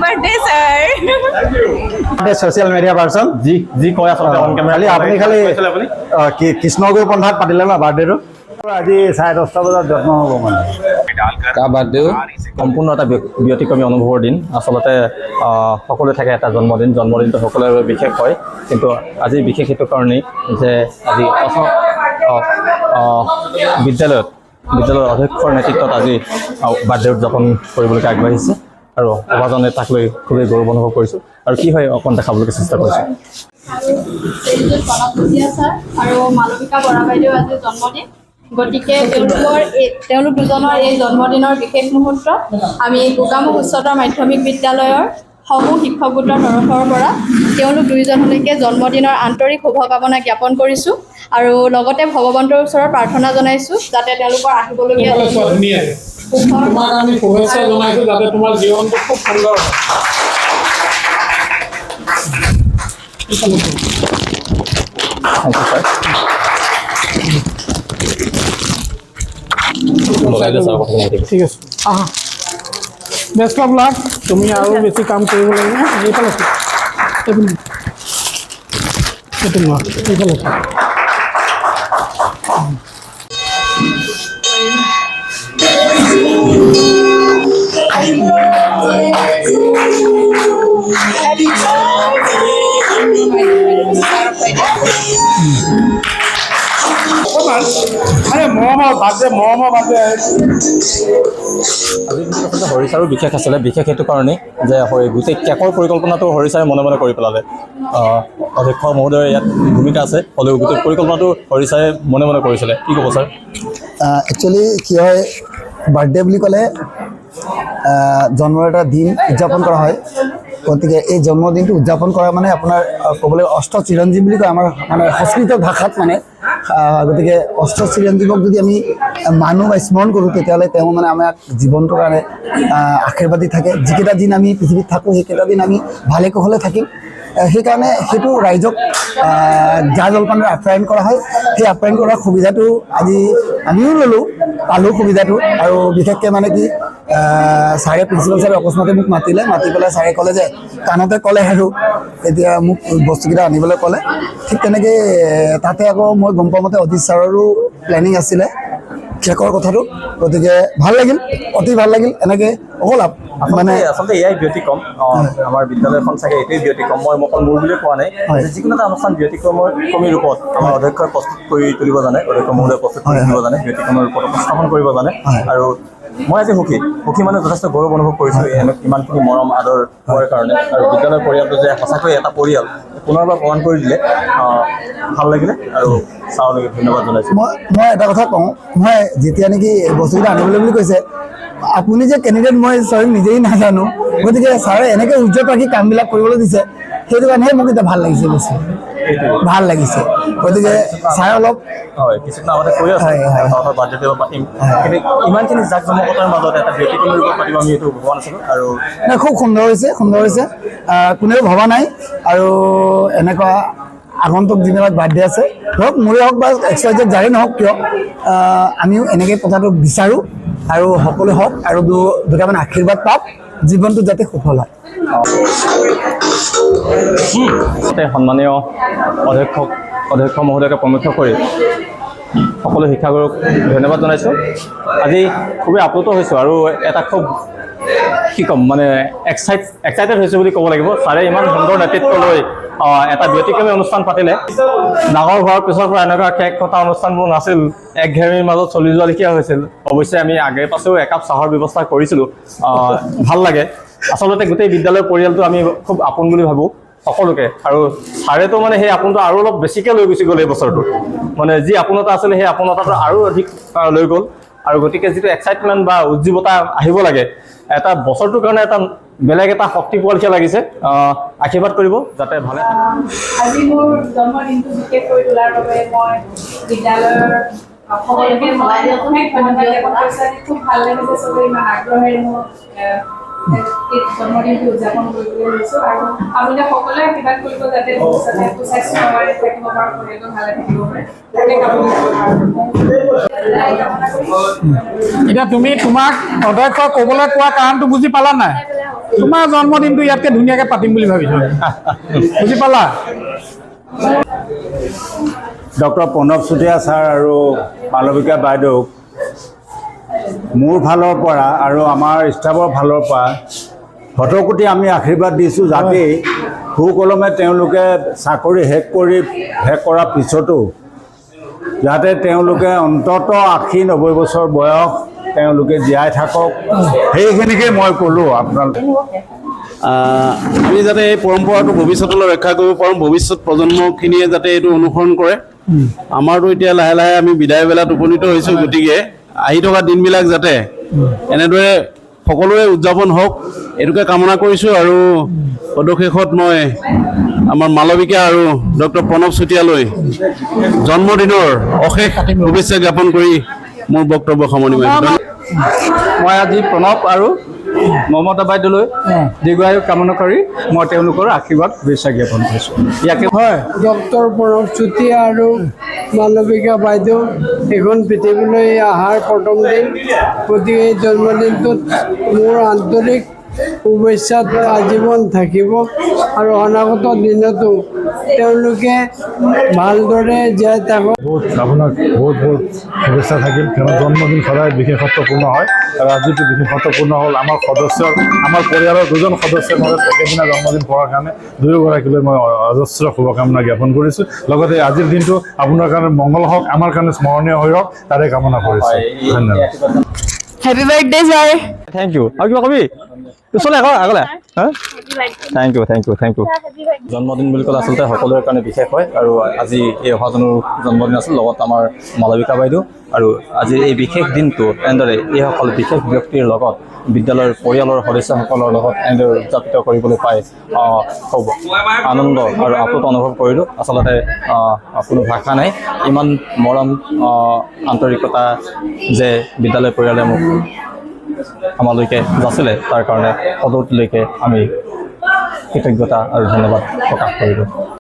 birthday sir social media person যি কয় আচলতে অন কেমেৰা আপুনি খালি কৃষ্ণগুৰু পন্থাত পাতিলে ন বাৰ্থডেটো আজি 10:30 বজাত যত্ন হ'ব মানে তাৰ বাৰ্থডেও সম্পূৰ্ণ এটা ব্যতিক্ৰমী অনুভৱৰ দিন আচলতে সকলোৱে থাকে এটা জন্মদিনটো সকলোৰে বাবে বিশেষ হয় কিন্তু আজি বিশেষ এইটো কাৰণেই যে আজি বিদ্যালয়ৰ অধ্যক্ষৰ নেতৃত্বত আজি বাৰ্থডে উদযাপন কৰিবলৈকে আগবাঢ়িছে আৰু সভাজনে তাক লৈ খুবেই গৌৰৱ অনুভৱ কৰিছোঁ আৰু কি হয় অকণ দেখাবলৈকে চেষ্টা কৰিছোঁ আৰু মালবিকা বৰা বাইদেউ আজি জন্মদিন গতিকে তেওঁলোক দুজনৰ এই জন্মদিনৰ বিশেষ মুহূৰ্ত আমি গোগামুখ উচ্চতৰ মাধ্যমিক বিদ্যালয়ৰ সমূহ শিক্ষক গোটৰ তৰফৰ পৰা তেওঁলোক দুয়োজনলৈকে জন্মদিনৰ আন্তৰিক শুভকামনা জ্ঞাপন কৰিছোঁ আৰু লগতে ভগৱন্তৰ ওচৰত প্ৰাৰ্থনা জনাইছোঁ যাতে তেওঁলোকৰ আহিবলগীয়া তোমাক আমি শুভেচ্ছা জনাইছোঁ যাতে তোমাৰ জীৱনটো খুব সুন্দৰ হয় ঠিক আছে আহা বেষ্ট অফ লাক তুমি আৰু বেছি কাম কৰিব লাগিব এইফালে এইটো লোৱা এইফালে হৰিচাৰো বিশেষ আছিলে বিশেষ সেইটো কাৰণেই যে গোটেই কেকৰ পৰিকল্পনাটো হৰিচাৰে মনে মনে কৰি পেলালে অধ্যক্ষ মহোদয়ৰ ইয়াত ভূমিকা আছে হ'লেও গোটেই পৰিকল্পনাটো হৰিচাৰে মনে মনে কৰিছিলে কি ক'ব ছাৰ একচুৱেলি কি হয় বাৰ্থডে বুলি ক'লে জন্মৰ এটা দিন উদযাপন কৰা হয় গতিকে এই জন্মদিনটো উদযাপন কৰা মানে আপোনাৰ ক'বলৈ অষ্ট চিৰঞ্জীৱ বুলি কয় আমাৰ মানে সংস্কৃত ভাষাত মানে গতিকে অষ্ট চিৰঞ্জীৱক যদি আমি মানুহ বা স্মৰণ কৰোঁ তেতিয়াহ'লে তেওঁ মানে আমাক জীৱনটোৰ কাৰণে আশীৰ্বাদী থাকে যিকেইটা দিন আমি পৃথিৱীত থাকোঁ সেইকেইটা দিন আমি ভালে কুশলে থাকিম সেইকাৰণে সেইটো ৰাইজক জা জলপানেৰে আপ্যায়ন কৰা হয় সেই আপ্যায়ন কৰাৰ সুবিধাটো আজি আমিও ল'লোঁ পালোঁ সুবিধাটো আৰু বিশেষকৈ মানে কি ছাৰে প্ৰিন্সিপাল ছাৰে অকস্মাতে মোক মাতি পেলাই ছাৰে ক'লে যে কাণতে ক'লে আৰু এতিয়া মোক বস্তুকেইটা আনিবলৈ ক'লে ঠিক তেনেকৈ তাতে আকৌ মই গম পোৱা মতে অজিত ছাৰৰো প্লেনিং আছিলে কেকৰ কথাটো গতিকে ভাল লাগিল অতি ভাল লাগিল এনেকৈ অকল মানে আচলতে এয়াই ব্যতিক্ৰম আমাৰ বিদ্যালয়খন চাগে এইটোৱেই ব্যতিক্ৰম মই অকল মোৰ বুলিয়ে কোৱা নাই যিকোনো এটা অনুষ্ঠান ব্যতিক্ৰমী ৰূপত আমাৰ অধ্যক্ষই প্ৰস্তুত কৰি তুলিব জানে অধ্যক্ষ মহোদয়ে প্ৰস্তুত কৰি তুলিব জানে ব্যতিক্ৰমৰ ৰূপত উপস্থাপন কৰিব জানে আৰু মই আজি সুখী মানে যথেষ্ট গৌৰৱ অনুভৱ কৰিছোঁ ইমানখিনি মৰম আদৰ হোৱাৰ কাৰণে আৰু বিদ্যালয়ৰ পৰিয়ালটো যে সঁচাকৈ এটা পৰিয়াল পুনৰবাৰ প্ৰমাণ কৰি দিলে ভাল লাগিলে আৰু চাওলৈকে ধন্যবাদ জনাইছোঁ মই এটা কথা কওঁ মই যেতিয়া নেকি বস্তুকেইটা আনিবলৈ বুলি কৈছে আপুনি যে কেণ্ডিডেট মই স্বয়ং নিজেই নাজানো গতিকে ছাৰে এনেকৈ উজ্জ্বল ৰাখি কামবিলাক কৰিবলৈ দিছে সেইটো কাৰণেহে মোক এতিয়া ভাল লাগিছে বেছি ভাল লাগিছে গতিকে ছাৰে অলপ হয় কিছুদিন আগতে কৈ আছে বাজেটৰ পাতিম কিন্তু ইমানখিনি জাক জমকতাৰ মাজত এটা ব্যতিক্ৰমী ৰূপত পাতিম আমি এইটো ভবা নাছিলোঁ আৰু নাই খুব সুন্দৰ হৈছে কোনেও ভবা নাই আৰু এনেকুৱা আগন্তুক দিনত বাৰ্থডে আছে ধৰক মোৰে হওক বা XYZ যাৰে নহওক কিয় আমিও এনেকৈ কথাটো বিচাৰোঁ আৰু সকলো হওক আৰু দুটামান আশীৰ্বাদ পাওক জীৱনটো যাতে সফল হয় সন্মানীয় অধ্যক্ষ মহোদয়কে প্ৰমুখ্য কৰি সকলো শিক্ষাগুৰুক ধন্যবাদ জনাইছোঁ আজি খুবেই আপ্লুত হৈছোঁ আৰু এটা খুব কি ক'ম মানে এক্সাইটেড হৈছোঁ বুলি ক'ব লাগিব ছাৰে ইমান সুন্দৰ নেতৃত্ব লৈ এটা ব্যতিক্ৰমী অনুষ্ঠান পাতিলে ডাঙৰ হোৱাৰ পিছৰ পৰা এনেকুৱা কেক কটা অনুষ্ঠানবোৰ নাছিল একঘেয়েমিৰ মাজত চলি যোৱা লেখীয়া হৈছিল অৱশ্যে আমি আগে পাছেও একাপ চাহৰ ব্যৱস্থা কৰিছিলোঁ ভাল লাগে আচলতে গোটেই বিদ্যালয়ৰ পৰিয়ালটো আমি খুব আপোন বুলি ভাবোঁ সকলোকে আৰু ছাৰেতো মানে সেই আপোনটো আৰু অলপ বেছিকৈ লৈ গুচি গ'ল এই বছৰটো মানে যি আপোনতা আছিলে সেই আপোনতাটো আৰু অধিক লৈ গ'ল আৰু গতিকে যিটো এক্সাইটমেণ্ট বা উজ্জীৱতা আহিব লাগে এটা বছৰটোৰ কাৰণে এটা বেলেগ এটা শক্তি পোৱা লেখীয়া লাগিছে আশীৰ্বাদ কৰিব যাতে ভালে আজি মোৰ জন্মদিনটো বিশেষ কৰি তোলাৰ বাবে মই বিদ্যালয়ৰ সকলোকে খুব ভাল লাগিছে চবেই ইমান আগ্ৰহেৰে মোৰ জন্মদিনটো উদযাপন কৰিবলৈ লৈছোঁ আৰু আপোনালোকে সকলোৱে আশীৰ্বাদ কৰিব যাতে ভৱিষ্যতে সুস্বাস্থ্য ভাৱে থাকিব পাৰোঁ পৰিয়ালটো ভালে থাকিব পাৰে এতিয়া তুমি তোমাক অধ্যক্ষ ক'বলৈ কোৱা কাৰণটো বুজি পালা নাই তোমাৰ জন্মদিনটো ইয়াতকৈ ধুনীয়াকৈ পাতিম বুলি ভাবিছোঁ বুজি পালা ডক্টৰ প্ৰণৱ চুতীয়া ছাৰ আৰু মালবিকা বাইদেউক মোৰ ফালৰ পৰা আৰু আমাৰ ষ্টাফৰ ফালৰ পৰা শতকোটি আমি আশীৰ্বাদ দিছোঁ যাতে সুকলমে তেওঁলোকে চাকৰি শেষ কৰাৰ পিছতো যাতে তেওঁলোকে অন্ততঃ 80-90 বছৰ বয়স তেওঁলোকে জীয়াই থাকক সেইখিনিকে মই ক'লোঁ আপোনালোকে আমি যাতে এই পৰম্পৰাটো ভৱিষ্যতলৈ ৰক্ষা কৰিব পাৰোঁ ভৱিষ্যত প্ৰজন্মখিনিয়ে যাতে এইটো অনুসৰণ কৰে আমাৰতো এতিয়া লাহে লাহে আমি বিদায় বেলাত উপনীত হৈছোঁ গতিকে আহি থকা দিনবিলাক যাতে এনেদৰে সকলোৰে উদযাপন হওক এইটোকে কামনা কৰিছোঁ আৰু পদশেষত মই আমাৰ মালবিকা আৰু ডক্টৰ প্ৰণৱ চুতীয়ালৈ জন্মদিনৰ অশেষ শুভেচ্ছা জ্ঞাপন কৰি মোৰ বক্তব্য সামৰণি মাৰিছোঁ মই আজি প্ৰণৱ আৰু মমতা বাইদেউলৈ দীৰ্ঘায়ু কামনা কৰি মই তেওঁলোকৰ আশীৰ্বাদ শুভেচ্ছা জ্ঞাপন কৰিছোঁ ইয়াকে হয় ডক্টৰ প্ৰণৱ চুতীয়া আৰু মালবিকা বাইদেউ এইখন পৃথিৱীলৈ অহাৰ প্ৰথম দিন গতিকে এই জন্মদিনটোত মোৰ আন্তৰিক শুভেচ্ছা আজীৱন থাকিব আৰু অনাগত দিনতো তেওঁলোকে ভালদৰে জীয়াই থাকক আপোনাক বহুত বহুত শুভেচ্ছা থাকিল কাৰণ জন্মদিন সদায় বিশেষত্বপূৰ্ণ হয় আৰু আজিটো বিশেষত্বপূৰ্ণ হ'ল আমাৰ সদস্যৰ আমাৰ পৰিয়ালৰ দুজন সদস্যৰ মাজত একেদিনা জন্মদিন পোৱাৰ কাৰণে দুয়োগৰাকীলৈ মই অজস্ৰ শুভকামনা জ্ঞাপন কৰিছোঁ লগতে আজিৰ দিনটো আপোনাৰ কাৰণে মংগল হওক আমাৰ কাৰণে স্মৰণীয় হৈ ৰওক তাৰে কামনা কৰিছোঁ ধন্যবাদ happy birthday sir thank you আৰু কিবা কবি ওচৰলৈ আগলৈ থেংক ইউ জন্মদিন বুলি ক'লে আচলতে সকলোৰে কাৰণে বিশেষ হয় আৰু আজি এই অহাজনৰ জন্মদিন আছিল লগত আমাৰ মালবিকা বাইদেউ আৰু আজিৰ এই বিশেষ দিনটো এনেদৰে এইসকল বিশেষ ব্যক্তিৰ লগত বিদ্যালয়ৰ পৰিয়ালৰ সদস্যসকলৰ লগত এনেদৰে উদযাপিত কৰিবলৈ পাই খুব আনন্দ আৰু আপ্লুত অনুভৱ কৰিলোঁ আচলতে কোনো ভাষা নাই ইমান মৰম আন্তৰিকতা যে বিদ্যালয় পৰিয়ালে মোক আমালৈকে যাচিলে তাৰ কাৰণে সদৌতিলৈকে আমি কৃতজ্ঞতা আৰু ধন্যবাদ প্ৰকাশ কৰিলোঁ